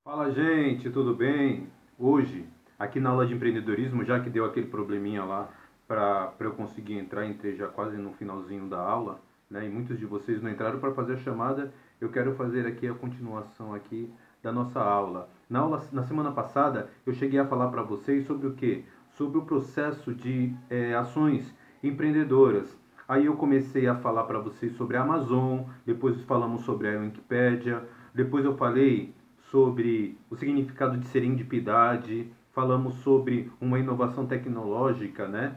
Fala, gente, tudo bem? Hoje, aqui na aula de empreendedorismo, já que deu aquele probleminha lá para eu conseguir entrar, entrei já quase no finalzinho da aula, né? E muitos de vocês não entraram para fazer a chamada. Eu quero fazer aqui a continuação aqui da nossa aula. Na semana passada, eu cheguei a falar para vocês sobre o quê? Sobre o processo de ações empreendedoras. Aí eu comecei a falar para vocês sobre a Amazon, depois falamos sobre a Wikipedia, depois eu falei sobre o significado de serendipidade, falamos sobre uma inovação tecnológica, né?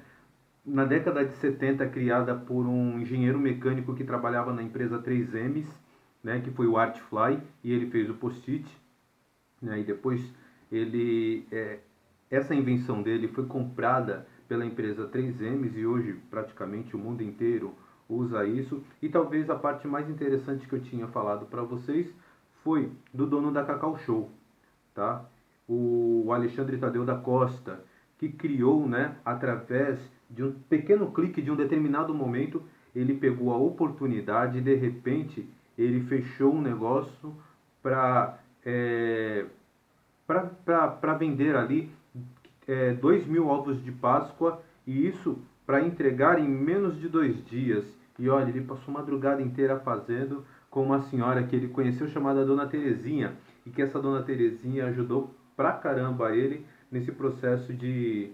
Na década de 70, criada por um engenheiro mecânico que trabalhava na empresa 3Ms, né, que foi o Art Fly, e ele fez o post-it, né, e depois ele, essa invenção dele foi comprada pela empresa 3Ms e hoje praticamente o mundo inteiro usa isso. E talvez a parte mais interessante que eu tinha falado para vocês foi do dono da Cacau Show, tá? O Alexandre Tadeu da Costa, que criou, né, através de um pequeno clique de um determinado momento, ele pegou a oportunidade e de repente ele fechou um negócio para para vender ali 2.000 ovos de Páscoa, e isso para entregar em menos de 2 dias. E olha, ele passou a madrugada inteira fazendo com uma senhora que ele conheceu chamada Dona Terezinha, e que essa Dona Terezinha ajudou pra caramba ele nesse processo de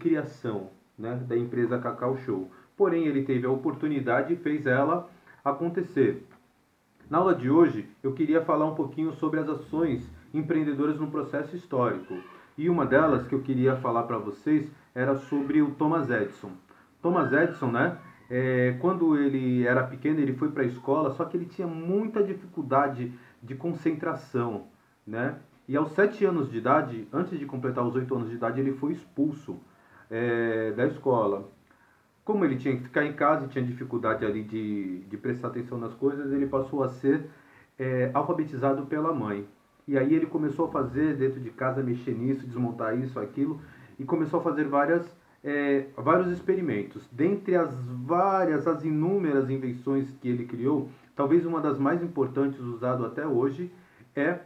criação, né, da empresa Cacau Show. Porém, ele teve a oportunidade e fez ela acontecer. Na aula de hoje, eu queria falar um pouquinho sobre as ações empreendedoras no processo histórico. E uma delas que eu queria falar para vocês era sobre o Thomas Edison. Thomas Edison, né? Quando ele era pequeno, ele foi para a escola, só que ele tinha muita dificuldade de concentração, né? E aos 7 anos de idade, antes de completar os 8 anos de idade, ele foi expulso da escola. Como ele tinha que ficar em casa e tinha dificuldade ali de prestar atenção nas coisas, ele passou a ser alfabetizado pela mãe. E aí ele começou a fazer dentro de casa, mexer nisso, desmontar isso, aquilo, e começou a fazer vários experimentos. Dentre as inúmeras invenções que ele criou, talvez uma das mais importantes usada até hoje é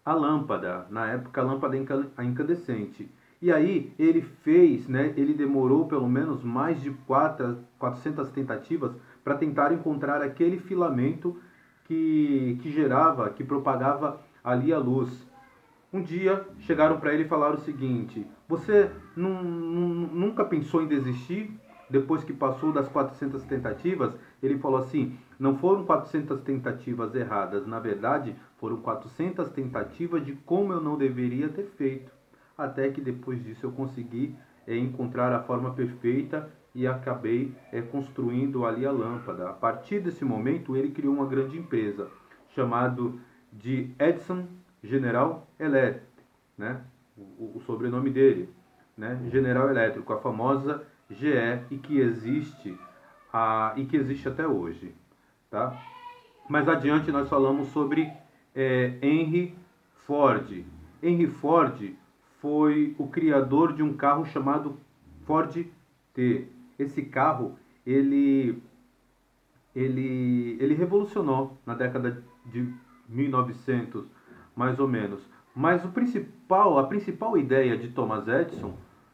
a lâmpada, na época a lâmpada incandescente. E aí ele fez, né, ele demorou pelo menos mais de 400 tentativas para tentar encontrar aquele filamento que gerava, que propagava ali a luz. Um dia chegaram para ele e falaram o seguinte: você nunca pensou em desistir depois que passou das 400 tentativas? Ele falou assim: não foram 400 tentativas erradas, na verdade foram 400 tentativas de como eu não deveria ter feito. Até que depois disso eu consegui encontrar a forma perfeita e acabei construindo ali a lâmpada. A partir desse momento ele criou uma grande empresa chamado de Edison General Electric, né? O sobrenome dele, né? General Electric, a famosa GE, e que existe até hoje, tá? Mais adiante nós falamos sobre Henry Ford. Henry Ford foi o criador de um carro chamado Ford T. Esse carro ele revolucionou na década de 1900, mais ou menos. Mas a principal ideia de Thomas Edison,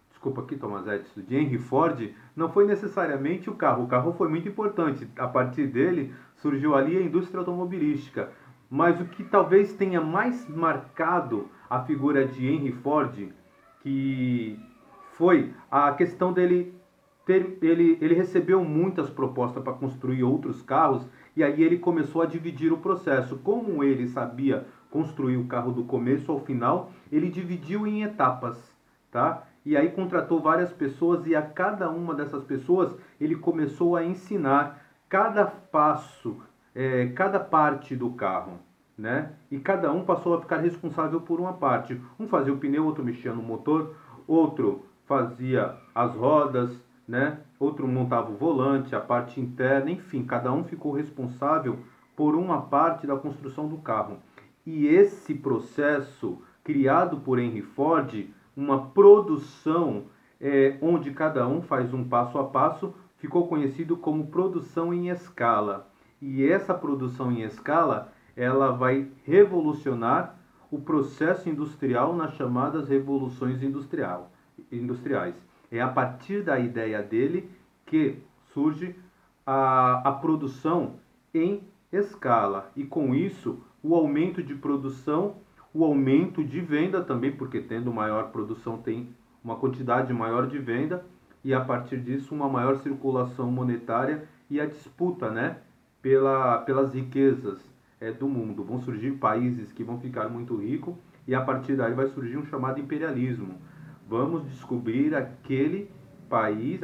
desculpa aqui Thomas Edison, de Henry Ford, não foi necessariamente o carro. O carro foi muito importante. A partir dele surgiu ali a indústria automobilística. Mas o que talvez tenha mais marcado a figura de Henry Ford, que foi a questão dele ele recebeu muitas propostas para construir outros carros, e aí ele começou a dividir o processo. Como ele sabia construir o carro do começo ao final, ele dividiu em etapas, tá? E aí contratou várias pessoas, e a cada uma dessas pessoas ele começou a ensinar cada passo, cada parte do carro, né? E cada um passou a ficar responsável por uma parte. Um fazia o pneu, outro mexia no motor, outro fazia as rodas, né? Outro montava o volante, a parte interna, enfim, cada um ficou responsável por uma parte da construção do carro. E esse processo, criado por Henry Ford, uma produção onde cada um faz um passo a passo, ficou conhecido como produção em escala. E essa produção em escala, ela vai revolucionar o processo industrial nas chamadas revoluções industriais. É a partir da ideia dele que surge a produção em escala e com isso o aumento de produção, o aumento de venda também, porque tendo maior produção tem uma quantidade maior de venda e a partir disso uma maior circulação monetária e a disputa, né, pelas riquezas do mundo. Vão surgir países que vão ficar muito ricos e a partir daí vai surgir um chamado imperialismo. Vamos descobrir aquele país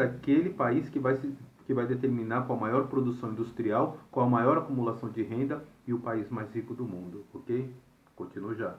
que vai determinar com a maior produção industrial, com a maior acumulação de renda e o país mais rico do mundo, ok? Continuo já.